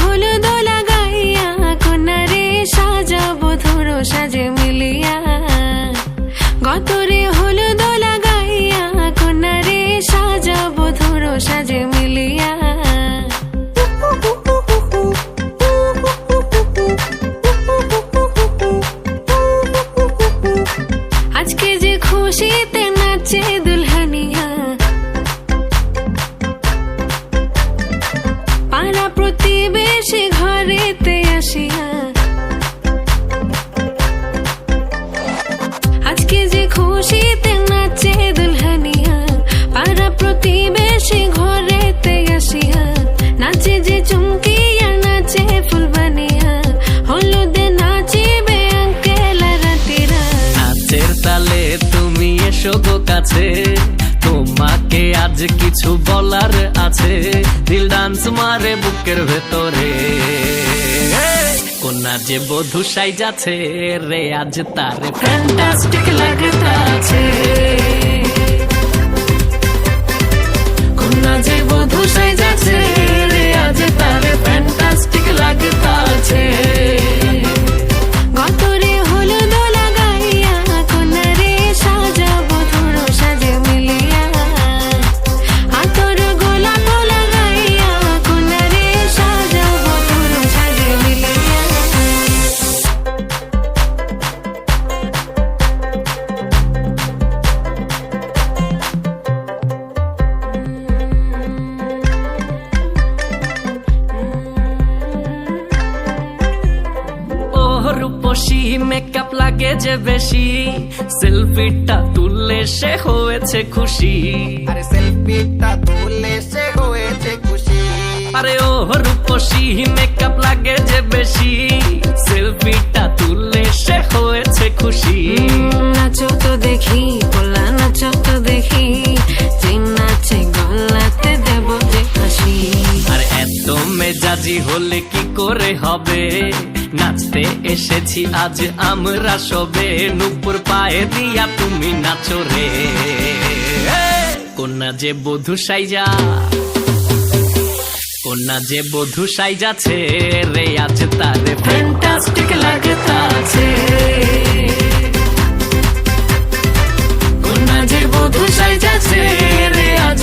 হলুদ লাগাইয়া কন্যারে সাজাবো ধরো সাজে মিলিয়া। গতরে হলুদ লাগাইয়া কন্যারে সাজাবো ধরো সাজে মিলিয়া। আজকে যে খুশিতে নাচে দুলহানিয়া, পাড়া প্রতিবেশী ঘরেতে আসিয়া। আজকে যে খুশিতে নাচে দুলহানিয়া, পাড়া প্রতিবেশী ঘরেতে আসিয়া। নাচে যে চুমকিয়া নাচে ফুলবানিয়া, হলুদে নাচিবে আঙ্কেল রাতিরা। নাচের তালে তুমি এসো গো কাছে, তোমাকে আজ কিছু বলার আছে। দিল ডান্স মারে বুকের ভেতরে, কন্যা যে বধূ সাইজাছে রে আজ তারে ফ্যান্টাস্টিক লাগতাছে। কন্যা যে বধূ সাইজাছে রে আজ তারে ফ্যান্টাস্টিক লাগতাছে। গতরে হলুদ লাগাইয়া কন্যারে সাজাবো ধরো সাজে মিলিয়া। আতর গোলাপ লাগাইয়া কন্যারে সাজাবো ধরো সাজে মিলিয়া। রূপসী মেকআপ লাগে যে বেশি, সেলফিটা তুললে সে হয়েছে খুশি। আরে সেলফিটা তুলে সে হয়েছে খুশি। আরে ও রূপসী মেকআপ লাগে যে বেশি, সেলফিটা তুললে সে হয়েছে খুশি। নাচো তো দেখি পোলা নাচো তো দেখি, যে নাচে গলাতে দেব যে হাসি। আর এত মেজাজি হলে কি করে হবে, নাচতে এসেছি আজ আমরা সবে। নুপুর পায়ে দিয়া তুমি নাচো রে, কন্যা যে বধূ সাইজা, কন্যা যে বধূ সাইজাছে রে আজ তারে ফ্যান্টাস্টিক লাগতাছে। কন্যা যে বধূ সাইজাছে রে আজ